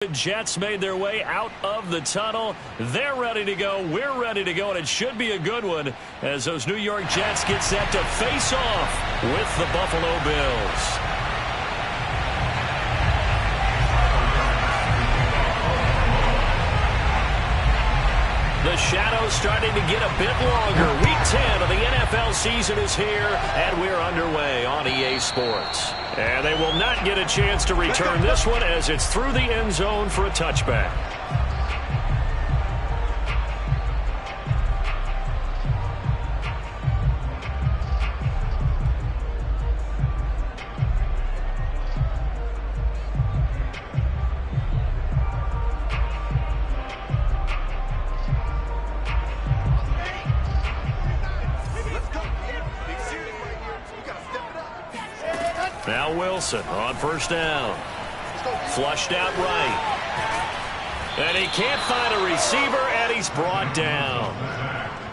The Jets made their way out of the tunnel. They're ready to go. We're ready to go, and it should be a good one as those New York Jets get set to face off with the Buffalo Bills. The shadow's starting to get a bit longer. Week 10 of the NFL season is here, and we're underway on EA Sports. And they will not get a chance to return this one as it's through the end zone for a touchback. Now Wilson on first down. Flushed out right. And he can't find a receiver, and he's brought down.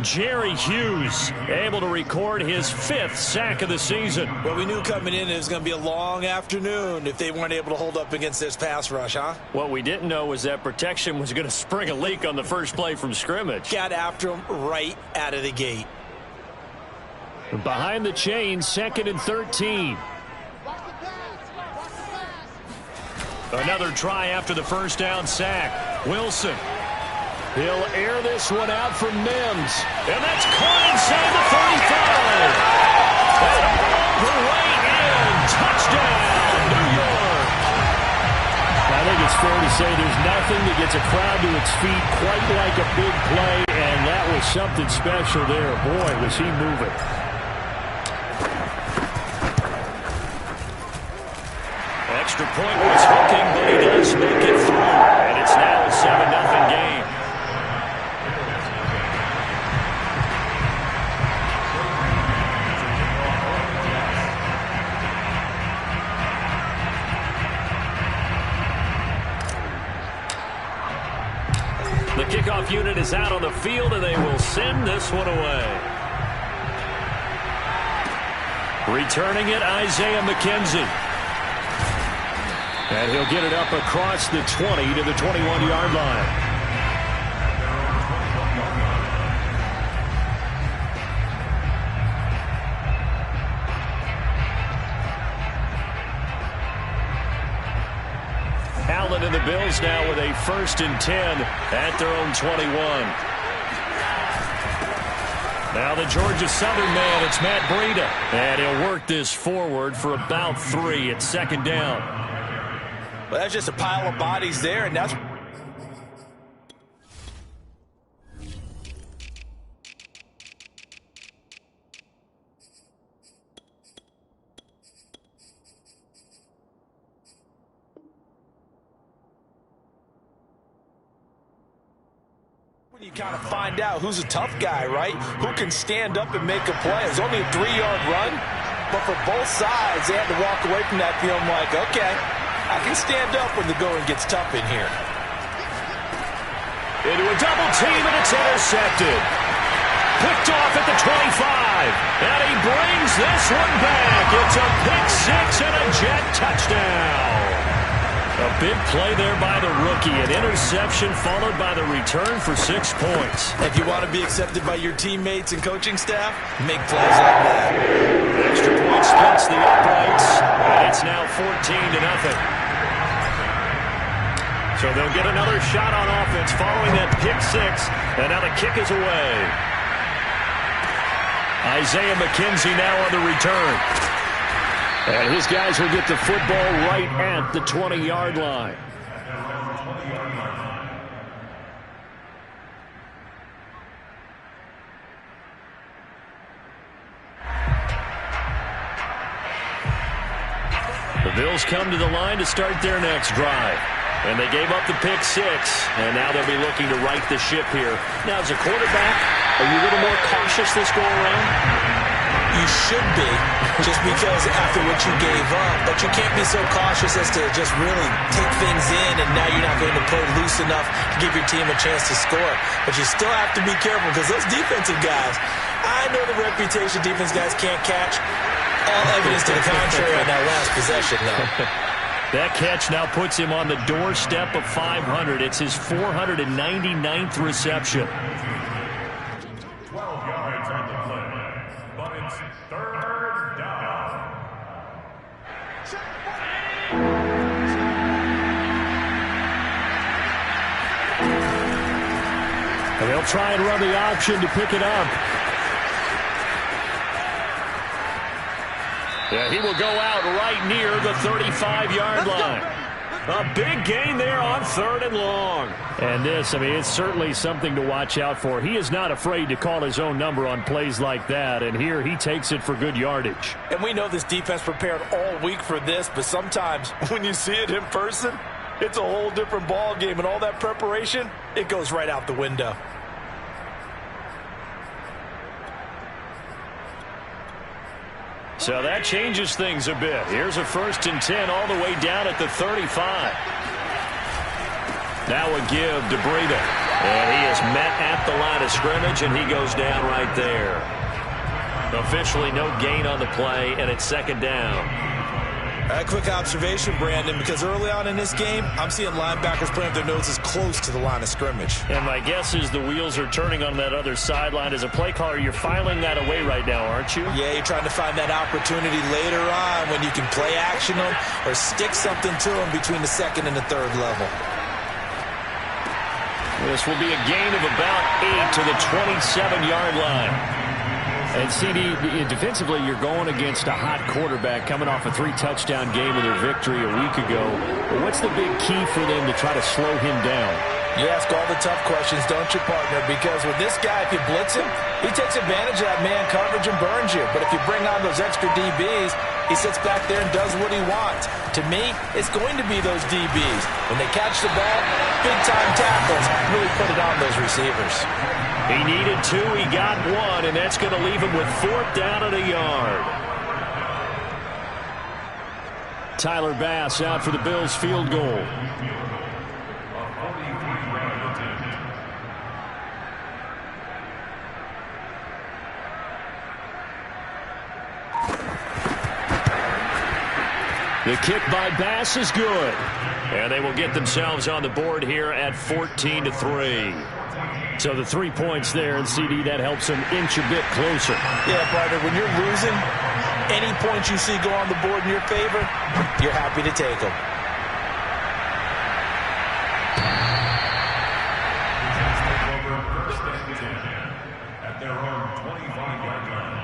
Jerry Hughes able to record his 5th sack of the season. Well, we knew coming in it was going to be a long afternoon if they weren't able to hold up against this pass rush, huh? What we didn't know was that protection was going to spring a leak on the first play from scrimmage. Got after him right out of the gate. Behind the chains, 2nd and 13. Another try after the first down sack. Wilson. He'll air this one out for Mims. And that's caught inside the 35. And the way in. Touchdown, New York. I think it's fair to say there's nothing that gets a crowd to its feet quite like a big play, and that was something special there. Boy, was he moving. Extra point was hooking, but he does make it through. And it's now a 7-0 game. The kickoff unit is out on the field, and they will send this one away. Returning it, Isaiah McKenzie. And he'll get it up across the 20 to the 21-yard line. Allen and the Bills now with a 1st and 10 at their own 21. Now the Georgia Southern man, it's Matt Breida. And he'll work this forward for about 3 at 2nd down. Well, that's just a pile of bodies there, and that's... when you kind of find out who's a tough guy, right? Who can stand up and make a play. It was only a 3-yard run, but for both sides, they had to walk away from that feeling like, okay, I can stand up when the going gets tough in here. Into a double team, and it's intercepted. Picked off at the 25. And he brings this one back. It's a pick 6 and a Jet touchdown. A big play there by the rookie. An interception followed by the return for 6 points. If you want to be accepted by your teammates and coaching staff, make plays like that. Extra point splits the uprights. And it's now 14-0. So they'll get another shot on offense following that pick 6. And now the kick is away. Isaiah McKenzie now on the return. And his guys will get the football right at the 20-yard line. The Bills come to the line to start their next drive. And they gave up the pick 6, and now they'll be looking to right the ship here. Now, as a quarterback, are you a little more cautious this go around? You should be, just because after what you gave up, but you can't be so cautious as to just really take things in, and now you're not going to play loose enough to give your team a chance to score. But you still have to be careful, because those defensive guys, I know the reputation defense guys can't catch. All evidence to the contrary on that last possession, though. That catch now puts him on the doorstep of 500. It's his 499th reception. 12 yards on the play, but it's third down. And they'll try and run the option to pick it up. Yeah, he will go out right near the 35-yard line. A big gain there on 3rd and long. And this, I mean, it's certainly something to watch out for. He is not afraid to call his own number on plays like that, and here he takes it for good yardage. And we know this defense prepared all week for this, but sometimes when you see it in person, it's a whole different ball game, and all that preparation, it goes right out the window. So that changes things a bit. Here's a 1st and 10 all the way down at the 35. Now a give to Breida. And he is met at the line of scrimmage, and he goes down right there. Officially no gain on the play, and it's 2nd down. A quick observation, Brandon, because early on in this game, I'm seeing linebackers putting up their noses close to the line of scrimmage. And my guess is the wheels are turning on that other sideline. As a play caller, you're filing that away right now, aren't you? Yeah, you're trying to find that opportunity later on when you can play action them or stick something to them between the 2nd and the 3rd level. This will be a gain of about 8 to the 27-yard line. And CD, defensively, you're going against a hot quarterback coming off a 3-touchdown game in their victory a week ago. But what's the big key for them to try to slow him down? You ask all the tough questions, don't you, partner? Because with this guy, if you blitz him, he takes advantage of that man coverage and burns you. But if you bring on those extra DBs, he sits back there and does what he wants. To me, it's going to be those DBs. When they catch the ball, big-time tackles really put it on those receivers. He needed 2, he got 1, and that's going to leave him with 4th down and a yard. Tyler Bass out for the Bills field goal. The kick by Bass is good. And they will get themselves on the board here at 14-3. So the 3 points there, and CD, that helps them inch a bit closer. Yeah, partner, when you're losing, any points you see go on the board in your favor, you're happy to take them. At their own 25-yard line.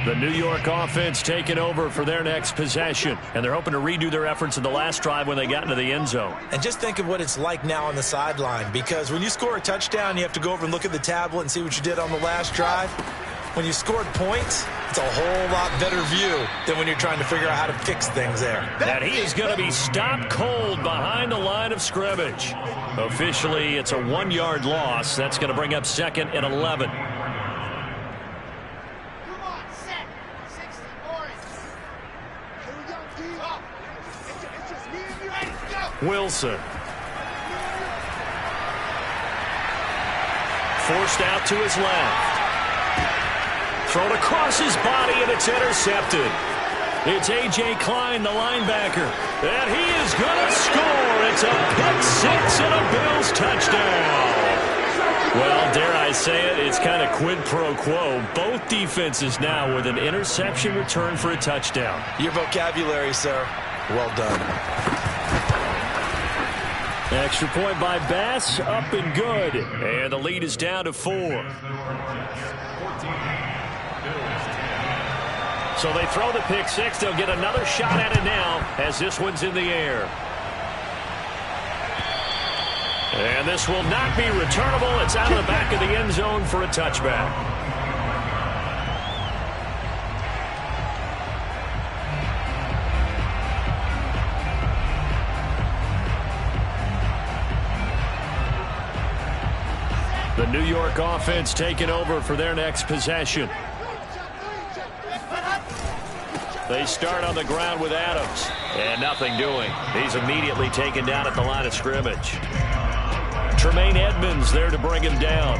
The New York offense taking over for their next possession. And they're hoping to redo their efforts in the last drive when they got into the end zone. And just think of what it's like now on the sideline. Because when you score a touchdown, you have to go over and look at the tablet and see what you did on the last drive. When you scored points, it's a whole lot better view than when you're trying to figure out how to fix things there. And he is going to be stopped cold behind the line of scrimmage. Officially, it's a 1-yard loss. That's going to bring up 2nd and 11. Wilson. Forced out to his left. Thrown across his body, and it's intercepted. It's A.J. Klein, the linebacker. And he is going to score. It's a pick 6 and a Bills touchdown. Well, dare I say it, it's kind of quid pro quo. Both defenses now with an interception return for a touchdown. Your vocabulary, sir. Well done. Extra point by Bass, up and good. And the lead is down to 4. So they throw the pick 6. They'll get another shot at it now as this one's in the air. And this will not be returnable. It's out of the back of the end zone for a touchback. The New York offense taking over for their next possession. They start on the ground with Adams. And nothing doing. He's immediately taken down at the line of scrimmage. Tremaine Edmonds there to bring him down.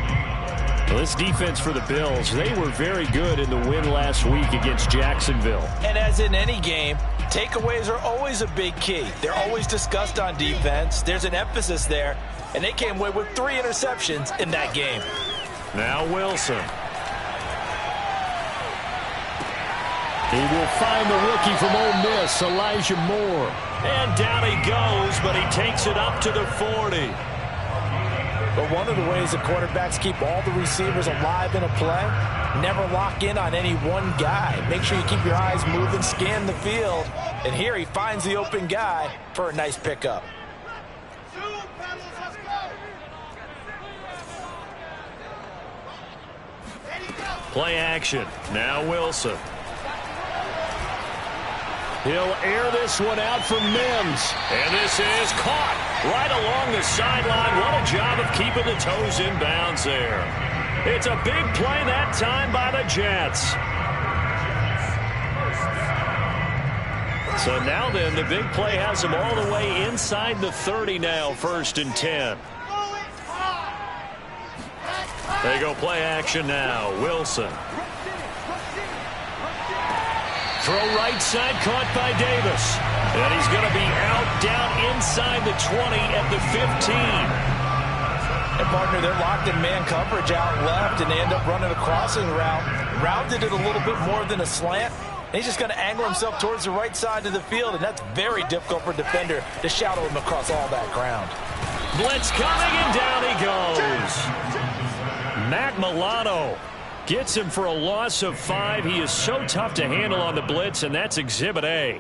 Well, this defense for the Bills, they were very good in the win last week against Jacksonville. And as in any game, takeaways are always a big key. They're always discussed on defense. There's an emphasis there, and they came away with 3 interceptions in that game. Now Wilson. He will find the rookie from Ole Miss, Elijah Moore. And down he goes, but he takes it up to the 40. But one of the ways the quarterbacks keep all the receivers alive in a play, never lock in on any one guy. Make sure you keep your eyes moving, scan the field. And here he finds the open guy for a nice pickup. Play action. Now Wilson. He'll air this one out for Mims. And this is caught right along the sideline. What a job of keeping the toes in bounds there. It's a big play that time by the Jets. So now then, the big play has them all the way inside the 30 now, 1st and 10. They go play action now. Wilson. Throw right side, caught by Davis. And he's going to be out down inside the 20 at the 15. And partner, they're locked in man coverage out left, and they end up running a crossing route. Rounded it a little bit more than a slant. And he's just going to angle himself towards the right side of the field, and that's very difficult for a defender to shadow him across all that ground. Blitz coming, and down he goes. Matt Milano gets him for a loss of 5. He is so tough to handle on the blitz, and that's Exhibit A.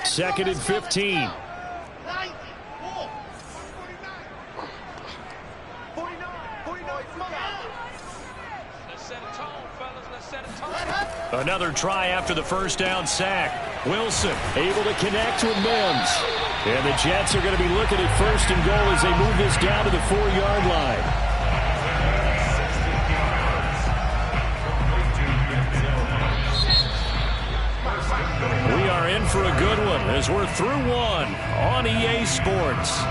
2nd and 15. Another try after the first down sack. Wilson able to connect with Mims. And the Jets are going to be looking at 1st and goal as they move this down to the 4-yard line. We are in for a good one as we're through one on EA Sports.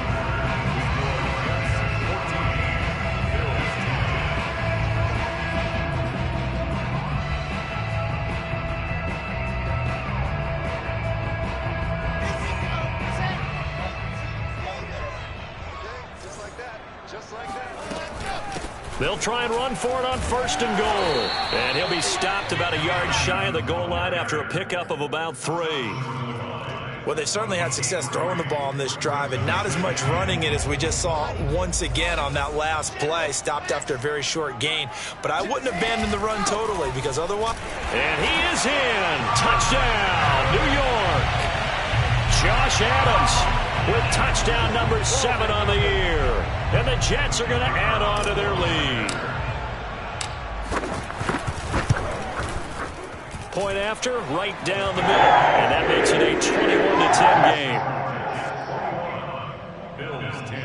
They'll try and run for it on 1st and goal. And he'll be stopped about a yard shy of the goal line after a pickup of about 3. Well, they certainly had success throwing the ball on this drive, and not as much running it as we just saw once again on that last play. Stopped after a very short gain. But I wouldn't abandon the run totally, because otherwise... And he is in. Touchdown, New York. Josh Adams with touchdown number 7 on the year. And the Jets are going to add on to their lead. Point after, right down the middle. And that makes it a 21-10 game. Bills 10.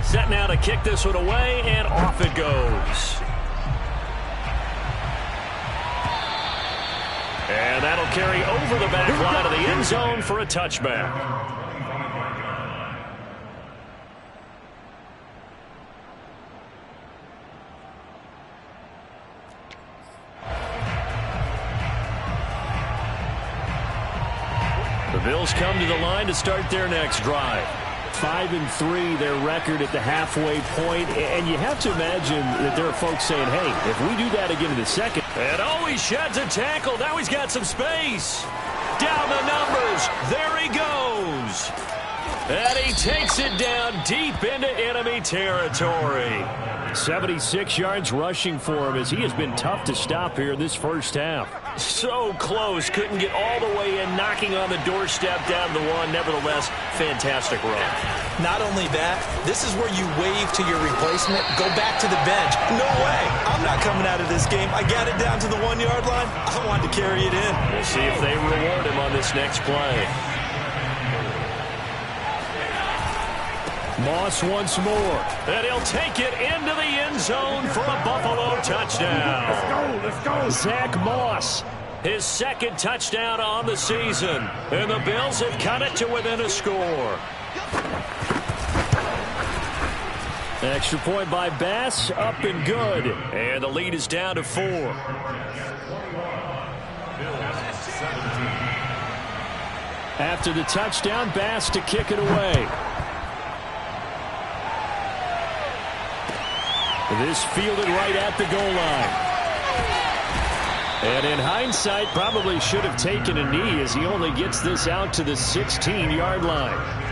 Set now to kick this one away, and off it goes. And that'll carry over the back line of the end zone for a touchback. The Bills come to the line to start their next drive. 5-3, their record at the halfway point. And you have to imagine that there are folks saying, hey, if we do that again in the second. And oh, he sheds a tackle. Now he's got some space. Down the numbers. There he goes. And he takes it down deep into enemy territory. 76 yards rushing for him as he has been tough to stop here in this first half. So close. Couldn't get all the way in, knocking on the doorstep down the 1. Nevertheless, fantastic run. Not only that, this is where you wave to your replacement, go back to the bench. No way. I'm not coming out of this game. I got it down to the 1-yard line. I wanted to carry it in. We'll see if they reward him on this next play. Moss once more. And he'll take it into the end zone for a Buffalo touchdown. Let's go. Zach Moss, his second touchdown on the season. And the Bills have cut it to within a score. Extra point by Bass, up and good. And the lead is down to 4. After the touchdown, Bass to kick it away. This fielded right at the goal line. And in hindsight, probably should have taken a knee as he only gets this out to the 16-yard line.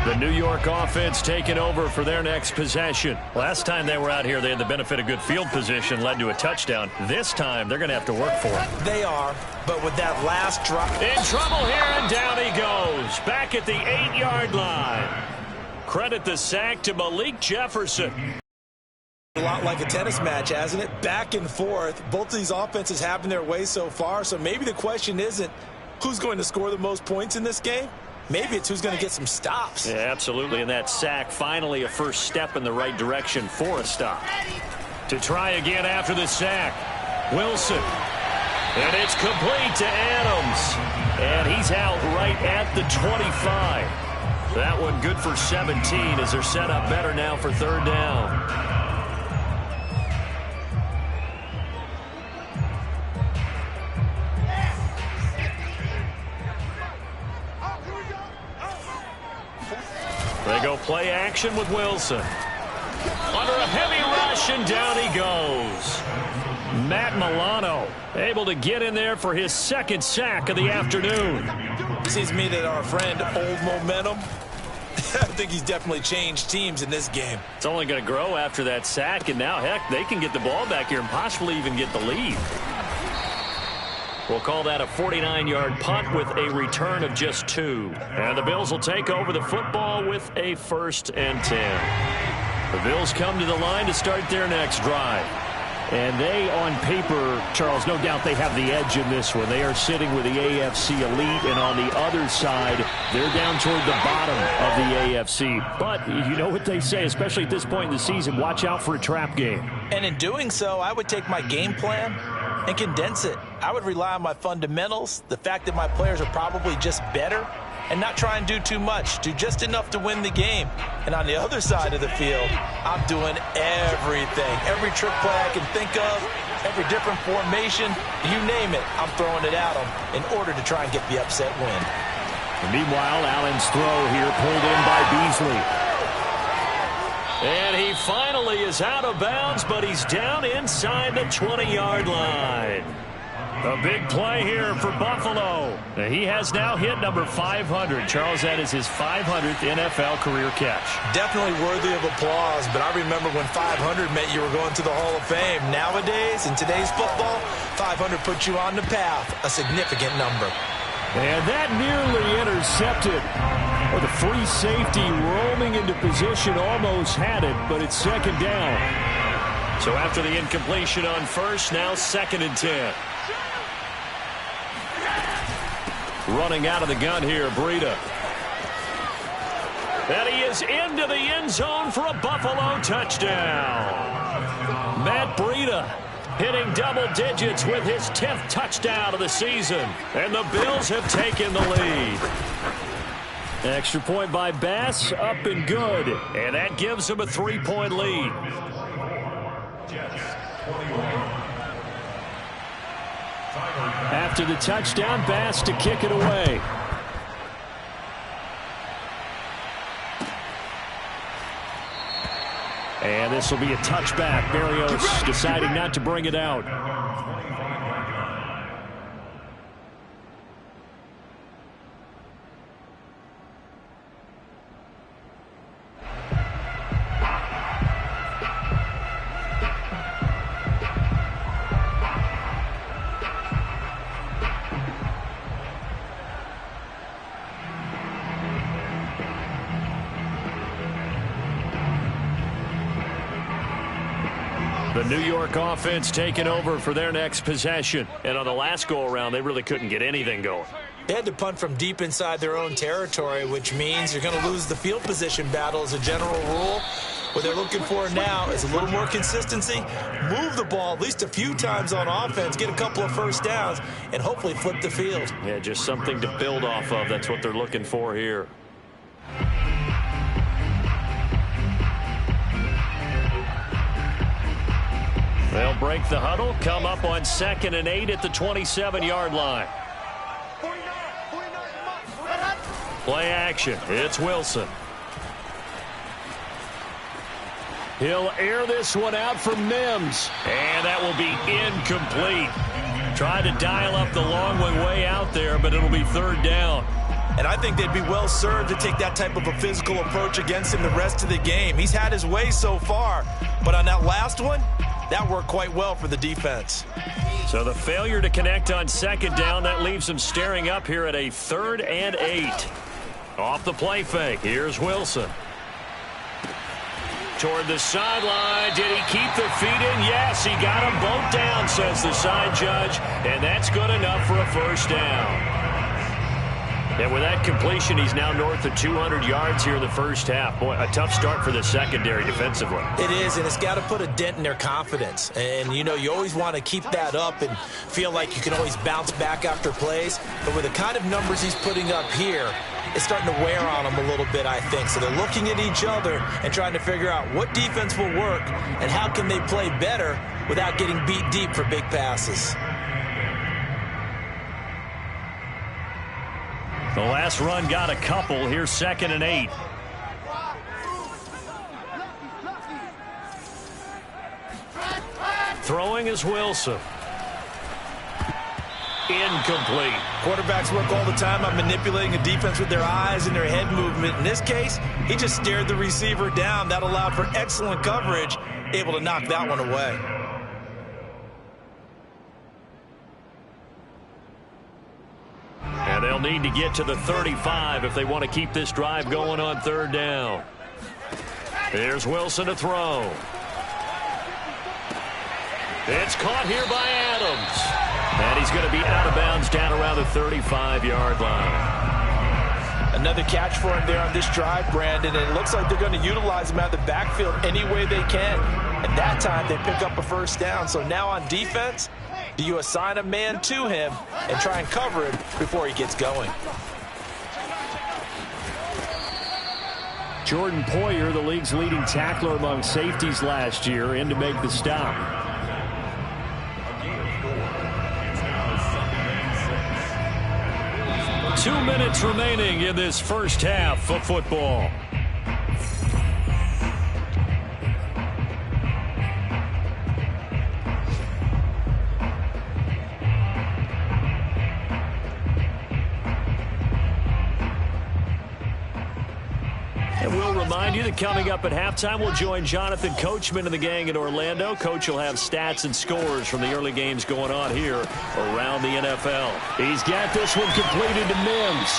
The New York offense taking over for their next possession. Last time they were out here, they had the benefit of good field position, led to a touchdown. This time, they're going to have to work for it. They are, but with that last drop. In trouble here, and down he goes. Back at the 8-yard line. Credit the sack to Malik Jefferson. A lot like a tennis match, hasn't it? Back and forth. Both of these offenses having their way so far, so maybe the question isn't who's going to score the most points in this game. Maybe it's who's going to get some stops. Yeah, absolutely. And that sack, finally a first step in the right direction for a stop. To try again after the sack, Wilson. And it's complete to Adams. And he's out right at the 25. That one good for 17 as they're set up better now for third down. They go play action with Wilson. Under a heavy rush, and down he goes. Matt Milano able to get in there for his second sack of the afternoon. Seems to me that our friend, Old Momentum, I think he's definitely changed teams in this game. It's only going to grow after that sack, and now, heck, they can get the ball back here and possibly even get the lead. We'll call that a 49-yard punt with a return of just 2. And the Bills will take over the football with a 1st and 10. The Bills come to the line to start their next drive. And they, on paper, Charles, no doubt they have the edge in this one. They are sitting with the AFC elite, and on the other side, they're down toward the bottom of the AFC. But you know what they say, especially at this point in the season, watch out for a trap game. And in doing so, I would take my game plan and condense it. I would rely on my fundamentals, the fact that my players are probably just better, and not try and do too much, do just enough to win the game. And on the other side of the field, I'm doing everything. Every trick play I can think of, every different formation, you name it, I'm throwing it at them in order to try and get the upset win. And meanwhile, Allen's throw here pulled in by Beasley. And he finally is out of bounds, but he's down inside the 20-yard line. A big play here for Buffalo. He has now hit number 500. Charles, that is his 500th NFL career catch. Definitely worthy of applause, but I remember when 500 meant you were going to the Hall of Fame. Nowadays, in today's football, 500 puts you on the path, a significant number. And that nearly intercepted. Well, the free safety roaming into position almost had it, but it's second down. So after the incompletion on first, now 2nd and 10. Running out of the gun here, Breida. And he is into the end zone for a Buffalo touchdown. Matt Breida hitting double digits with his 10th touchdown of the season. And the Bills have taken the lead. Extra point by Bass, up and good. And that gives them a 3-point lead. After the touchdown, Bass to kick it away. And this will be a touchback. Berrios deciding not to bring it out. The New York offense taking over for their next possession. And on the last go-around, they really couldn't get anything going. They had to punt from deep inside their own territory, which means you're going to lose the field position battle as a general rule. What they're looking for now is a little more consistency, move the ball at least a few times on offense, get a couple of first downs, and hopefully flip the field. Yeah, just something to build off of. That's what they're looking for here. They'll break the huddle, come up on 2nd and 8 at the 27-yard line. Play action. It's Wilson. He'll air this one out for Mims. And that will be incomplete. Tried to dial up the long way out there, but it'll be 3rd down. And I think they'd be well served to take that type of a physical approach against him the rest of the game. He's had his way so far, but on that last one, that worked quite well for the defense. So the failure to connect on 2nd down, that leaves them staring up here at a 3rd and 8. Off the play fake, here's Wilson. Toward the sideline. Did he keep the feet in? Yes, he got them both down, says the side judge. And that's good enough for a 1st down. And with that completion, he's now north of 200 yards here in the 1st half. Boy, a tough start for the secondary defensively. It is, and it's got to put a dent in their confidence. And, you know, you always want to keep that up and feel like you can always bounce back after plays. But with the kind of numbers he's putting up here, it's starting to wear on them a little bit, I think. So they're looking at each other and trying to figure out what defense will work and how can they play better without getting beat deep for big passes. The last run got a couple. Here's 2nd and 8. Throwing is Wilson. Incomplete. Quarterbacks work all the time on manipulating a defense with their eyes and their head movement. In this case, he just stared the receiver down. That allowed for excellent coverage, able to knock that one away. And they'll need to get to the 35 if they want to keep this drive going on 3rd down. Here's Wilson to throw. It's caught here by Adams. And he's going to be out of bounds down around the 35-yard line. Another catch for him there on this drive, Brandon, and it looks like they're going to utilize him out of the backfield any way they can. And that time they pick up a 1st down. So now on defense, do you assign a man to him and try and cover him before he gets going? Jordan Poyer, the league's leading tackler among safeties last year, in to make the stop. 2 minutes remaining in this 1st half of football. And we'll remind you that coming up at halftime, we'll join Jonathan Coachman and the gang in Orlando. Coach will have stats and scores from the early games going on here around the NFL. He's got this one completed to Mims.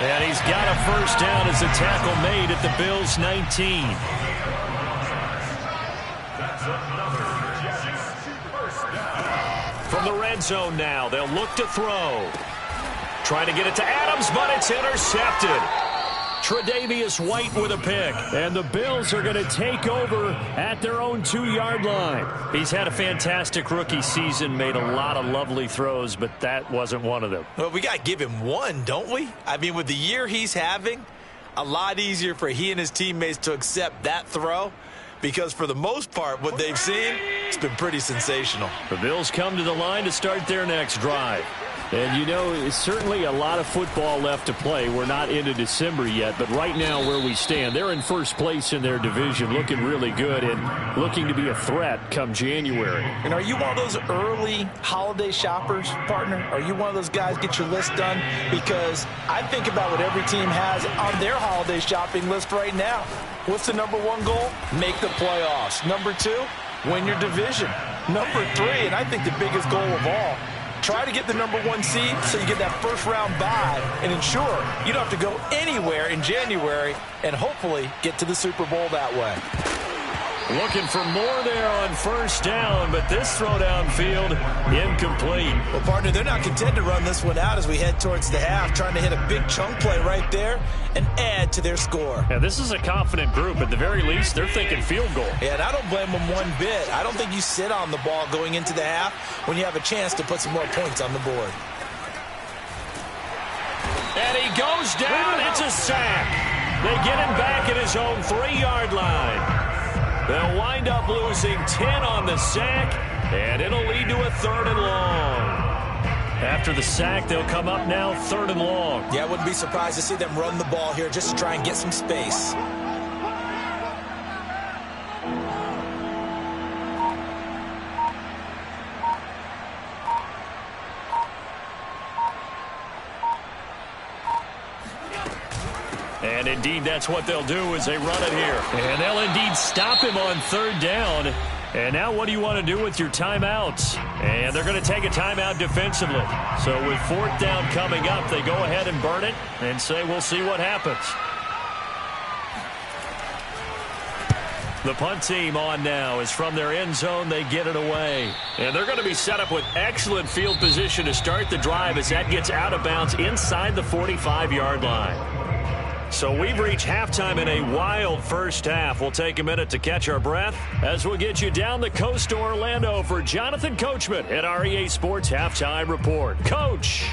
And he's got a 1st down as the tackle made at the Bills' 19. From the red zone now, they'll look to throw. Trying to get it to Adams, but it's intercepted. Tre'Davious White with a pick. And the Bills are going to take over at their own 2-yard line. He's had a fantastic rookie season, made a lot of lovely throws, but that wasn't one of them. Well, we got to give him one, don't we? I mean, with the year he's having, a lot easier for he and his teammates to accept that throw, because for the most part, what they've seen, it's been pretty sensational. The Bills come to the line to start their next drive. And, you know, it's certainly a lot of football left to play. We're not into December yet, but right now where we stand, they're in 1st place in their division, looking really good and looking to be a threat come January. And are you one of those early holiday shoppers, partner? Are you one of those guys get your list done? Because I think about what every team has on their holiday shopping list right now. What's the #1 goal? Make the playoffs. #2, win your division. #3, and I think the biggest goal of all, try to get the #1 seed so you get that 1st-round bye and ensure you don't have to go anywhere in January and hopefully get to the Super Bowl that way. Looking for more there on first down, but this throw downfield incomplete. Well, partner, they're not content to run this one out as we head towards the half, trying to hit a big chunk play right there and add to their score. Yeah, this is a confident group. At the very least, they're thinking field goal. Yeah, and I don't blame them one bit. I don't think you sit on the ball going into the half when you have a chance to put some more points on the board. And he goes down. It's a sack. They get him back at his own 3-yard line. They'll wind up losing 10 on the sack, and it'll lead to a 3rd and long. After the sack, they'll come up now 3rd and long. Yeah, I wouldn't be surprised to see them run the ball here just to try and get some space. And indeed, that's what they'll do as they run it here. And they'll indeed stop him on 3rd down. And now what do you want to do with your timeouts? And they're going to take a timeout defensively. So with 4th down coming up, they go ahead and burn it and say we'll see what happens. The punt team on now is from their end zone. They get it away. And they're going to be set up with excellent field position to start the drive as that gets out of bounds inside the 45-yard line. So we've reached halftime in a wild first half. We'll take a minute to catch our breath as we'll get you down the coast to Orlando for Jonathan Coachman at our EA Sports Halftime Report. Coach.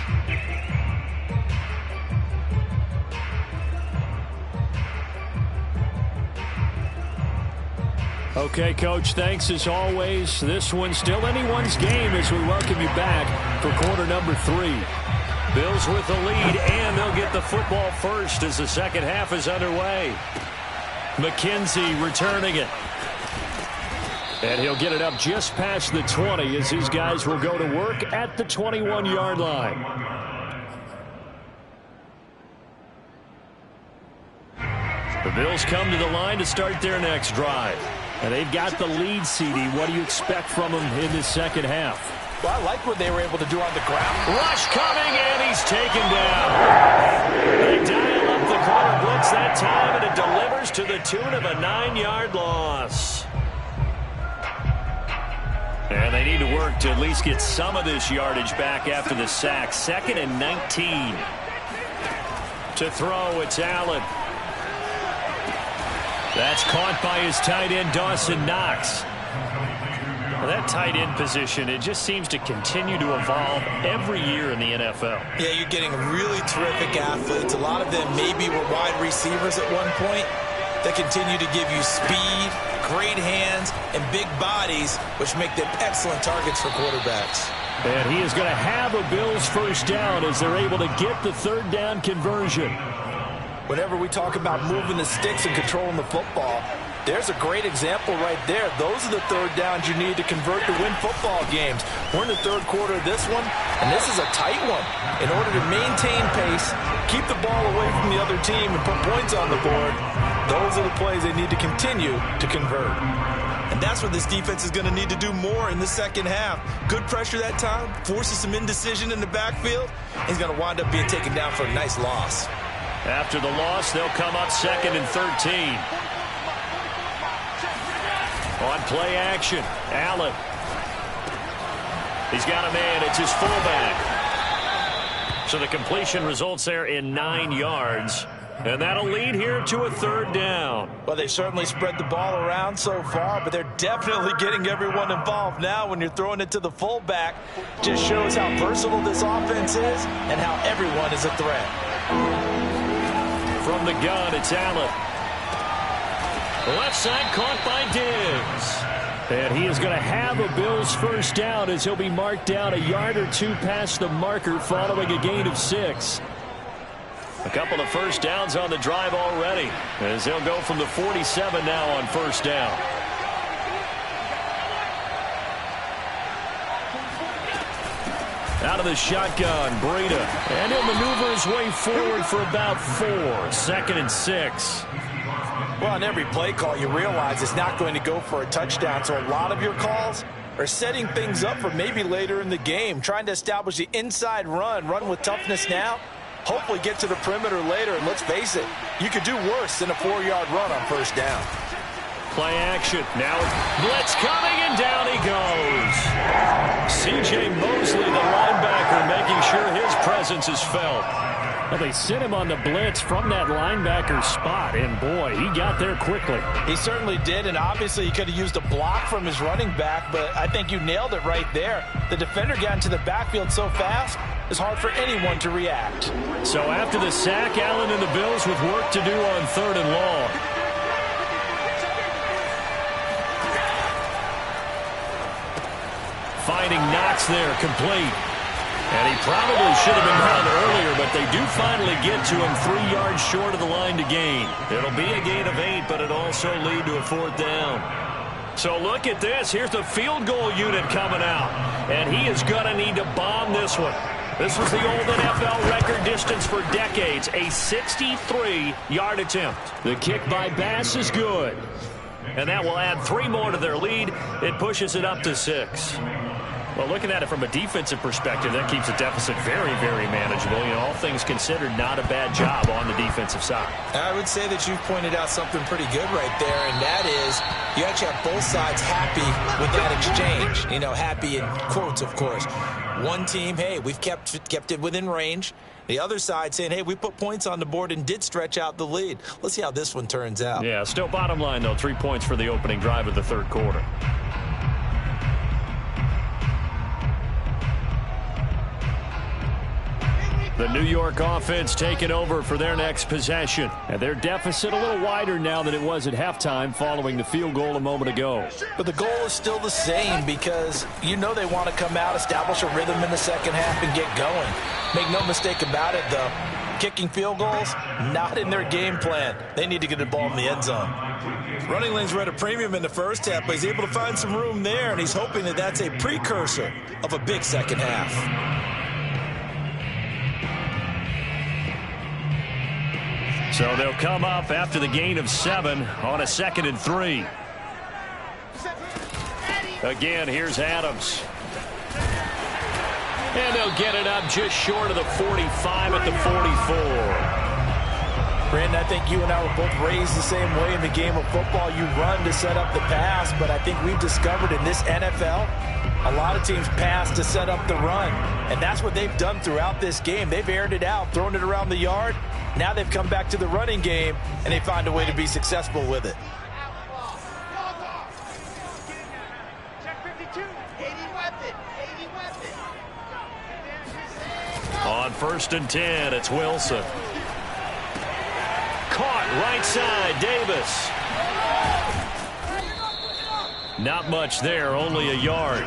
Okay, Coach, thanks as always. This one's still anyone's game as we welcome you back for quarter number 3. Bills with the lead, and they'll get the football first as the second half is underway. McKenzie returning it. And he'll get it up just past the 20 as his guys will go to work at the 21-yard line. The Bills come to the line to start their next drive. And they've got the lead, CD. What do you expect from them in the second half? Well, I like what they were able to do on the ground. Rush coming, and he's taken down. They dial up the corner blitz that time, and it delivers to the tune of a 9-yard loss. And they need to work to at least get some of this yardage back after the sack. 2nd and 19. To throw, it's Allen. That's caught by his tight end, Dawson Knox. Well, that tight end position, it just seems to continue to evolve every year in the NFL. Yeah, you're getting really terrific athletes. A lot of them maybe were wide receivers at one point. They continue to give you speed, great hands, and big bodies, which make them excellent targets for quarterbacks. And he is going to have a Bills first down as they're able to get the 3rd down conversion. Whenever we talk about moving the sticks and controlling the football, there's a great example right there. Those are the 3rd downs you need to convert to win football games. We're in the 3rd quarter of this one, and this is a tight one. In order to maintain pace, keep the ball away from the other team, and put points on the board, those are the plays they need to continue to convert. And that's what this defense is going to need to do more in the second half. Good pressure that time, forces some indecision in the backfield. He's going to wind up being taken down for a nice loss. After the loss, they'll come up 2nd and 13. On play action, Allen. He's got a man. It's his fullback. So the completion results there in 9 yards. And that'll lead here to a 3rd down. Well, they certainly spread the ball around so far, but they're definitely getting everyone involved now when you're throwing it to the fullback. Just shows how versatile this offense is and how everyone is a threat. From the gun, it's Allen. Left side caught by Diggs. And he is going to have a Bills first down as he'll be marked down a yard or 2 past the marker following a gain of 6. A couple of first downs on the drive already as they'll go from the 47 now on first down. Out of the shotgun, Breida. And he'll maneuver his way forward for about 4. 2nd and 6. Well, on every play call, you realize it's not going to go for a touchdown. So a lot of your calls are setting things up for maybe later in the game, trying to establish the inside run with toughness now, hopefully get to the perimeter later. And let's face it, you could do worse than a 4-yard run on first down. Play action. Now blitz coming, and down he goes. C.J. Mosley, the linebacker, making sure his presence is felt. Well, they sent him on the blitz from that linebacker spot, and boy, he got there quickly. He certainly did, and obviously he could have used a block from his running back, but I think you nailed it right there. The defender got into the backfield so fast, it's hard for anyone to react. So after the sack, Allen and the Bills with work to do on 3rd and long. Finding Knox there, complete. And he probably should have been done earlier, but they do finally get to him 3 yards short of the line to gain. It'll be a gain of 8, but it'll also lead to a 4th down. So look at this. Here's the field goal unit coming out. And he is going to need to bomb this one. This was the old NFL record distance for decades, a 63-yard attempt. The kick by Bass is good. And that will add 3 more to their lead. It pushes it up to 6. Well, looking at it from a defensive perspective, that keeps the deficit very, very manageable. You know, all things considered, not a bad job on the defensive side. I would say that you've pointed out something pretty good right there, and that is you actually have both sides happy with that exchange. You know, happy in quotes, of course. One team, hey, we've kept it within range. The other side saying, hey, we put points on the board and did stretch out the lead. Let's see how this one turns out. Yeah, still bottom line, though, 3 points for the opening drive of the 3rd quarter. The New York offense taking over for their next possession. And their deficit a little wider now than it was at halftime following the field goal a moment ago. But the goal is still the same because you know they want to come out, establish a rhythm in the second half, and get going. Make no mistake about it, though. Kicking field goals, not in their game plan. They need to get the ball in the end zone. Running lanes were at a premium in the first half, but he's able to find some room there, and he's hoping that that's a precursor of a big second half. So they'll come up after the gain of 7 on a 2nd and 3. Again, here's Adams. And they'll get it up just short of the 45 at the 44. Brandon, I think you and I were both raised the same way in the game of football. You run to set up the pass, but I think we've discovered in this NFL, a lot of teams pass to set up the run. And that's what they've done throughout this game. They've aired it out, thrown it around the yard. Now they've come back to the running game, and they find a way to be successful with it. On 1st and 10, it's Wilson. Caught right side, Davis. Not much there, only a yard.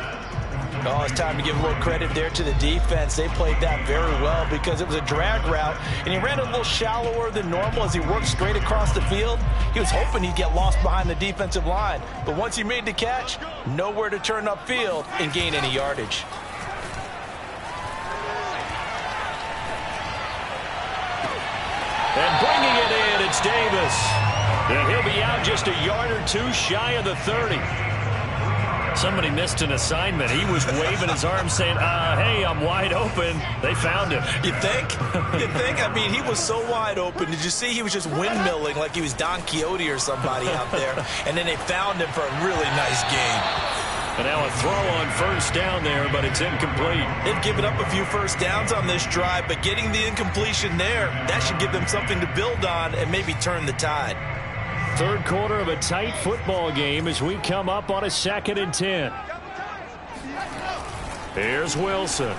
Oh, it's time to give a little credit there to the defense. They played that very well because it was a drag route, and he ran a little shallower than normal as he worked straight across the field. He was hoping he'd get lost behind the defensive line, but once he made the catch, nowhere to turn upfield and gain any yardage. And bringing it in, it's Davis. And he'll be out just a yard or 2 shy of the 30. Somebody missed an assignment. He was waving his arms saying, hey, I'm wide open. They found him. You think? You think? I mean, he was so wide open. Did you see he was just windmilling like he was Don Quixote or somebody out there? And then they found him for a really nice game. And now a throw on 1st down there, but it's incomplete. They've given up a few first downs on this drive, but getting the incompletion there, that should give them something to build on and maybe turn the tide. 3rd quarter of a tight football game as we come up on a 2nd and 10. Here's Wilson.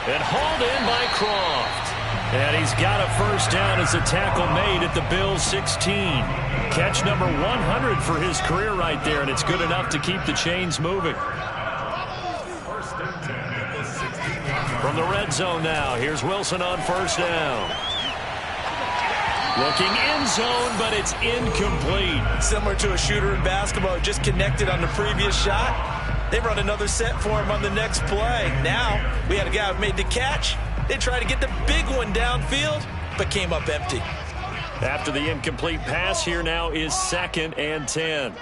And hauled in by Croft. And he's got a 1st down as a tackle made at the Bills' 16. Catch number 100 for his career right there, and it's good enough to keep the chains moving. From the red zone now, here's Wilson on 1st down. Looking end zone, but it's incomplete. Similar to a shooter in basketball, just connected on the previous shot. They run another set for him on the next play. Now, we had a guy who made the catch. They tried to get the big one downfield, but came up empty. After the incomplete pass, here now is 2nd and 10.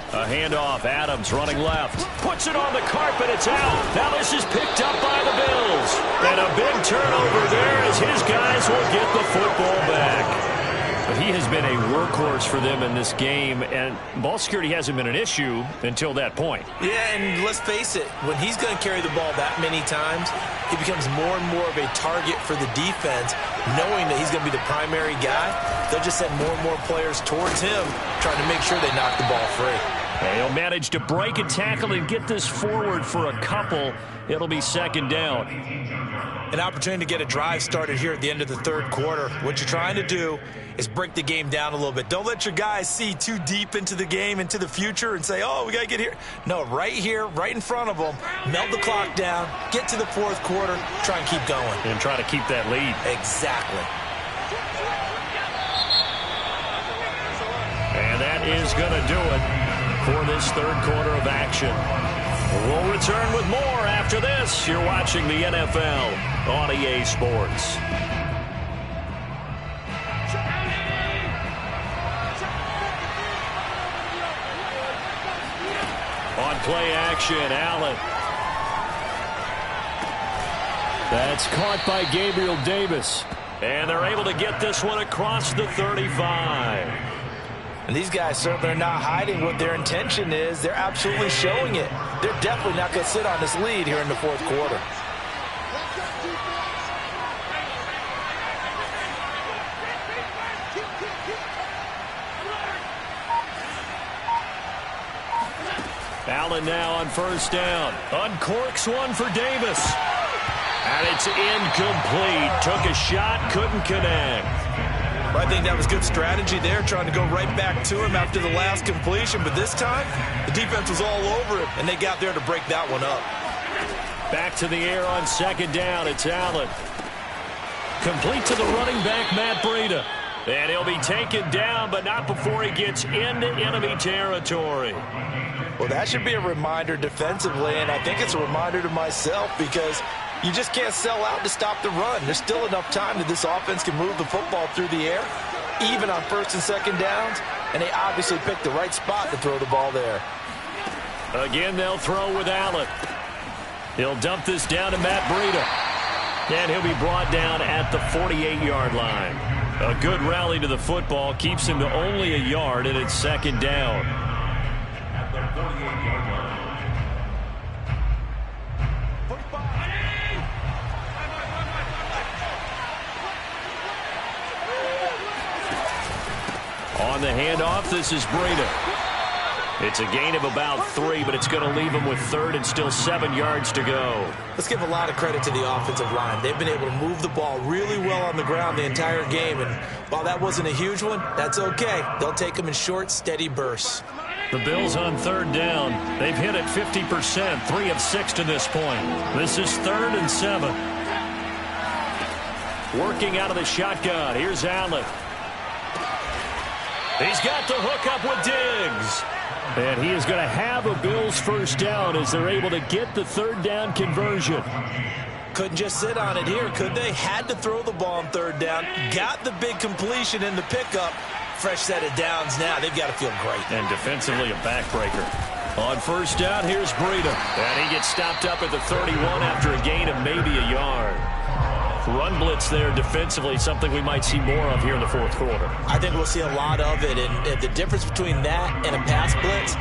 A handoff, Adams running left. Puts it on the carpet, it's out. Now this is picked up by the Bills. And a big turnover there as his guys will get the football back. He has been a workhorse for them in this game, and ball security hasn't been an issue until that point. Yeah, and let's face it, when he's going to carry the ball that many times, he becomes more and more of a target for the defense, knowing that he's going to be the primary guy. They'll just send more and more players towards him, trying to make sure they knock the ball free. And he'll manage to break a tackle and get this forward for a couple. It'll be second down. An opportunity to get a drive started here at the end of the third quarter. What you're trying to do is break the game down a little bit. Don't let your guys see too deep into the game, into the future, and say, oh, we got to get here. No, right here, right in front of them, melt the clock down, get to the fourth quarter, try and keep going. And try to keep that lead. Exactly. And that is going to do it for this third quarter of action. We'll return with more after this. You're watching the NFL on EA Sports. On play action, Allen. That's caught by Gabriel Davis. And they're able to get this one across the 35. And these guys certainly are not hiding what their intention is. They're absolutely showing it. They're definitely not going to sit on this lead here in the fourth quarter. Allen now on first down. Uncorks one for Davis. And it's incomplete. Took a shot, couldn't connect. I think that was good strategy there, trying to go right back to him after the last completion. But this time, the defense was all over him, and they got there to break that one up. Back to the air on second down. It's Allen. Complete to the running back, Matt Breida. And he'll be taken down, but not before he gets into enemy territory. Well, that should be a reminder defensively, and I think it's a reminder to myself because you just can't sell out to stop the run. There's still enough time that this offense can move the football through the air, even on first and second downs, and they obviously picked the right spot to throw the ball there. Again, they'll throw with Allen. He'll dump this down to Matt Breida, and he'll be brought down at the 48-yard line. A good rally to the football keeps him to only a yard, and it's second down. At the 48-yard line. On the handoff, this is Breida. It's a gain of about 3, but it's going to leave him with third and still 7 yards to go. Let's give a lot of credit to the offensive line. They've been able to move the ball really well on the ground the entire game, and while that wasn't a huge one, that's okay. They'll take them in short, steady bursts. The Bills on third down. They've hit it 50%, 3 of 6 to this point. This is 3rd and 7. Working out of the shotgun. Here's Allen. He's got the hook up with Diggs. And he is going to have a Bills first down as they're able to get the third down conversion. Couldn't just sit on it here, could they? Had to throw the ball on third down. Got the big completion in the pickup. Fresh set of downs now. They've got to feel great. And defensively a backbreaker. On first down, here's Breida. And he gets stopped up at the 31 after a gain of maybe a yard. Run blitz there defensively, something we might see more of here in the fourth quarter. I think we'll see a lot of it, and the difference between that and a pass blitz,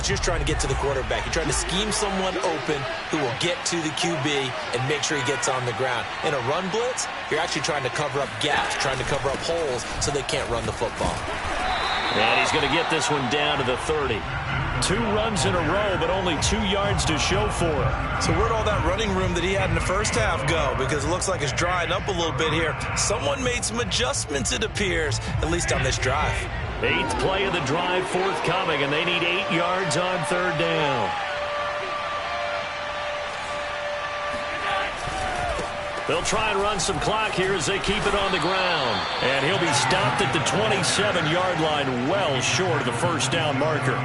you're trying to get to the quarterback. You're trying to scheme someone open who will get to the QB and make sure he gets on the ground. In a run blitz, you're actually trying to cover up gaps, trying to cover up holes so they can't run the football. And he's going to get this one down to the 30. 2 runs in a row, but only 2 yards to show for it. So where'd all that running room that he had in the first half go? Because it looks like it's drying up a little bit here. Someone made some adjustments, it appears, at least on this drive. 8th play of the drive forthcoming, and they need 8 yards on third down. They'll try and run some clock here as they keep it on the ground. And he'll be stopped at the 27-yard line, well short of the first down marker.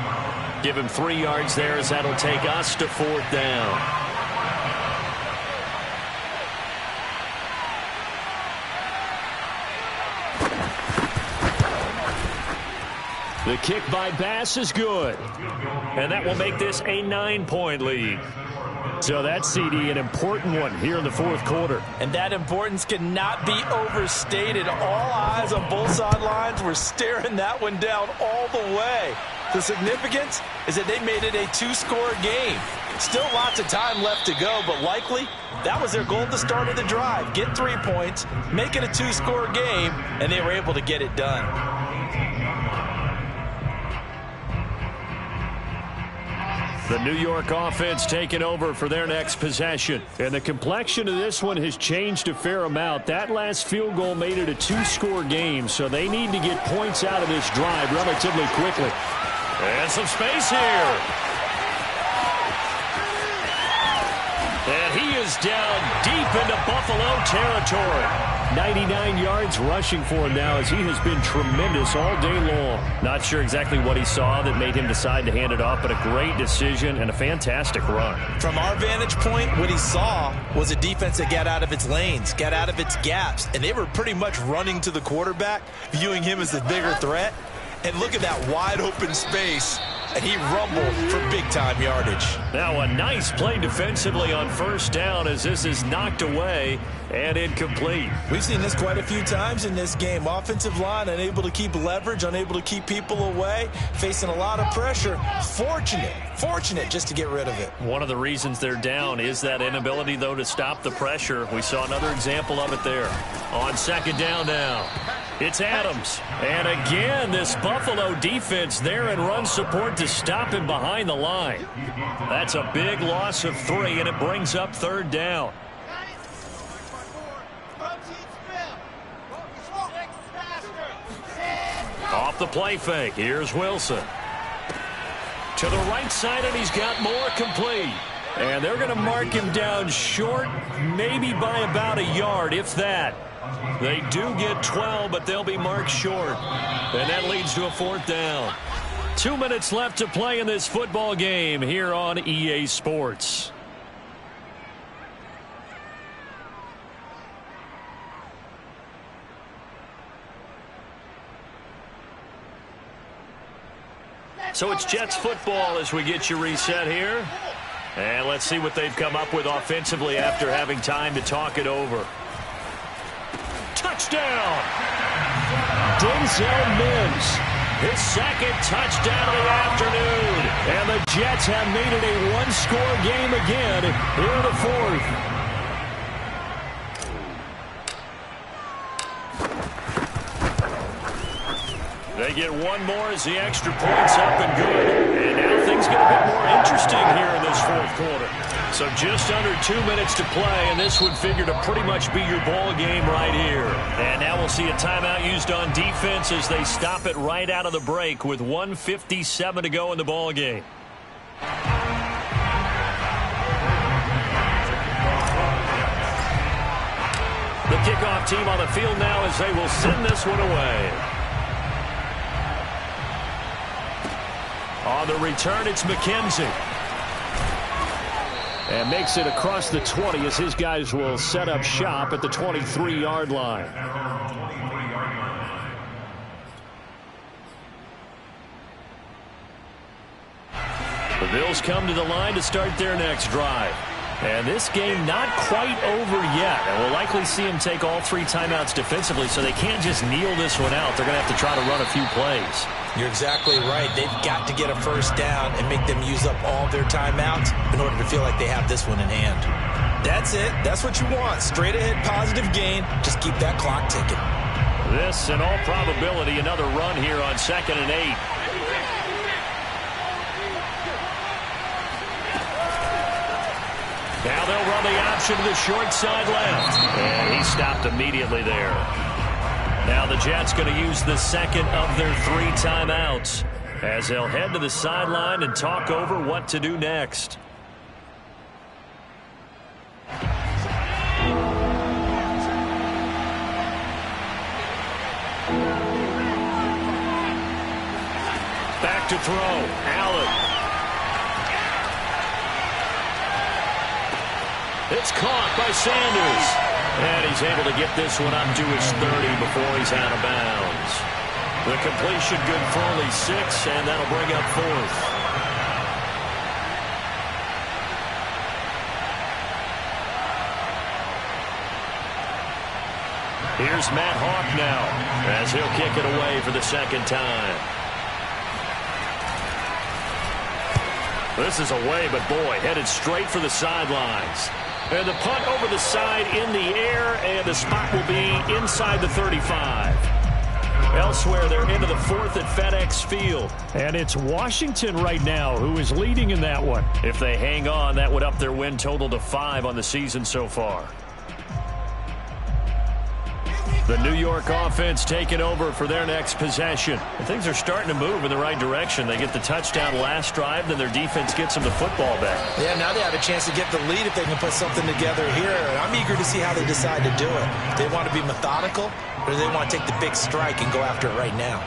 Give him 3 yards there as that'll take us to fourth down. The kick by Bass is good. And that will make this a 9-point lead. So that CD, an important one here in the fourth quarter. And that importance cannot be overstated. All eyes on both sidelines were staring that one down all the way. The significance is that they made it a two-score game. Still lots of time left to go, but likely that was their goal at the start of the drive. Get 3 points, make it a two-score game, and they were able to get it done. The New York offense taking over for their next possession. And the complexion of this one has changed a fair amount. That last field goal made it a two-score game, so they need to get points out of this drive relatively quickly. And some space here. And he is down deep into Buffalo territory. 99 yards rushing for him now as he has been tremendous all day long. Not sure exactly what he saw that made him decide to hand it off, but a great decision and a fantastic run. From our vantage point, what he saw was a defense that got out of its lanes, got out of its gaps, and they were pretty much running to the quarterback, viewing him as the bigger threat. And look at that wide open space, and he rumbled for big-time yardage. Now a nice play defensively on first down as this is knocked away and incomplete. We've seen this quite a few times in this game. Offensive line unable to keep leverage, unable to keep people away, facing a lot of pressure. Fortunate just to get rid of it. One of the reasons they're down is that inability, though, to stop the pressure. We saw another example of it there. On second down now, it's Adams. And again, this Buffalo defense there in run support to stop him behind the line. That's a big loss of 3, and it brings up third down. Off the play fake, here's Wilson. To the right side, and he's got more complete. And they're going to mark him down short, maybe by about a yard, if that. They do get 12, but they'll be marked short. And that leads to a fourth down. 2 minutes left to play in this football game here on EA Sports. So it's Jets football as we get you reset here. And let's see what they've come up with offensively after having time to talk it over. Touchdown! Denzel Mims. His second touchdown of the afternoon. And the Jets have made it a one-score game again here in the fourth. They get one more as the extra point's up and good. And now things get a bit more interesting here in this fourth quarter. So just under 2 minutes to play, and this would figure to pretty much be your ball game right here. And now we'll see a timeout used on defense as they stop it right out of the break with 1:57 to go in the ball game. The kickoff team on the field now as they will send this one away. On the return, it's McKenzie. And makes it across the 20 as his guys will set up shop at the 23-yard line. The Bills come to the line to start their next drive. And this game not quite over yet. And we'll likely see them take all 3 timeouts defensively, so they can't just kneel this one out. They're going to have to try to run a few plays. You're exactly right. They've got to get a first down and make them use up all their timeouts in order to feel like they have this one in hand. That's it. That's what you want. Straight ahead, positive gain. Just keep that clock ticking. This, in all probability, another run here on 2nd and 8. Now they'll run the option to the short side left. And he stopped immediately there. Now the Jets going to use the second of their 3 timeouts as they'll head to the sideline and talk over what to do next. Back to throw. Allen. It's caught by Sanders. And he's able to get this one up to his 30 before he's out of bounds. The completion good for only 6, and that'll bring up 4th. Here's Matt Hawk now as he'll kick it away for the second time. This is away, but boy, headed straight for the sidelines. And the punt over the side in the air, and the spot will be inside the 35. Elsewhere, they're into the fourth at FedEx Field. And it's Washington right now who is leading in that one. If they hang on, that would up their win total to 5 on the season so far. The New York offense taking over for their next possession. And things are starting to move in the right direction. They get the touchdown last drive, then their defense gets them the football back. Yeah, now they have a chance to get the lead if they can put something together here. And I'm eager to see how they decide to do it. They want to be methodical, or do they want to take the big strike and go after it right now?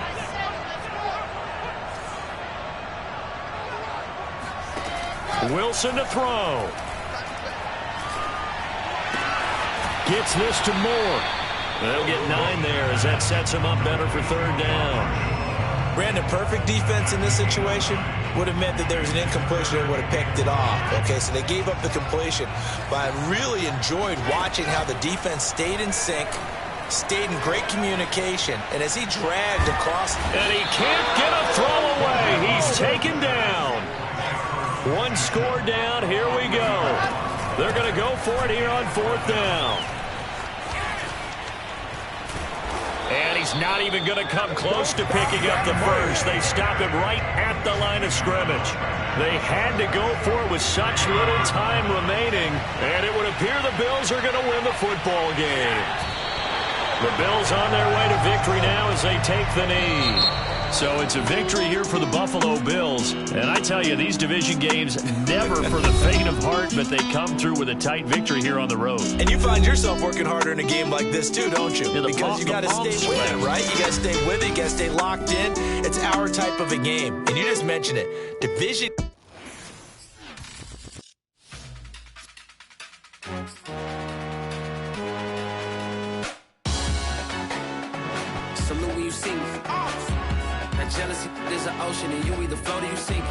Wilson to throw. Gets this to Moore. They'll get 9 there as that sets them up better for third down. Brandon, perfect defense in this situation would have meant that there was an incompletion and would have picked it off. Okay, so they gave up the completion. But I really enjoyed watching how the defense stayed in sync, stayed in great communication, and as he dragged across. And he can't get a throw away. He's taken down. 1 score down. Here we go. They're going to go for it here on fourth down. And he's not even going to come close to picking up the first. They stop him right at the line of scrimmage. They had to go for it with such little time remaining, and it would appear the Bills are going to win the football game. The Bills on their way to victory now as they take the knee. So it's a victory here for the Buffalo Bills. And I tell you, these division games, never for the faint of heart, but they come through with a tight victory here on the road. And you find yourself working harder in a game like this too, don't you? Yeah, because you got to stay with it, right? You got to stay with it. You got to stay locked in. It's our type of a game. And you just mentioned it. Division. Salute when you see me. That jealousy is an ocean, and you either float or you sink.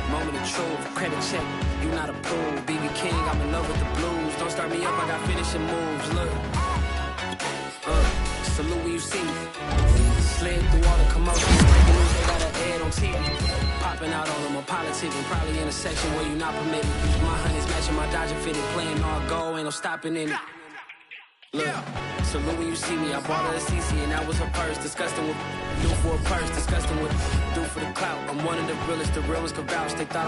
Moment of truth, credit check, you not approved. BB King, I'm in love with the blues. Don't start me up, I got finishing moves. Look, salute when you see me. Slid through all the commotion, breaking news, they got an ad on TV. Popping out on them, I'm politicking, probably in a section where you not permitted. My honey's matching my Dodger fitted, playing all go, ain't no stopping in it. Look, salute when you see me. I bought her a CC and that was her purse. Disgusting with do for a purse. Disgusting with do for the clout. I'm one of the realest. The real ones can vouch. They thought I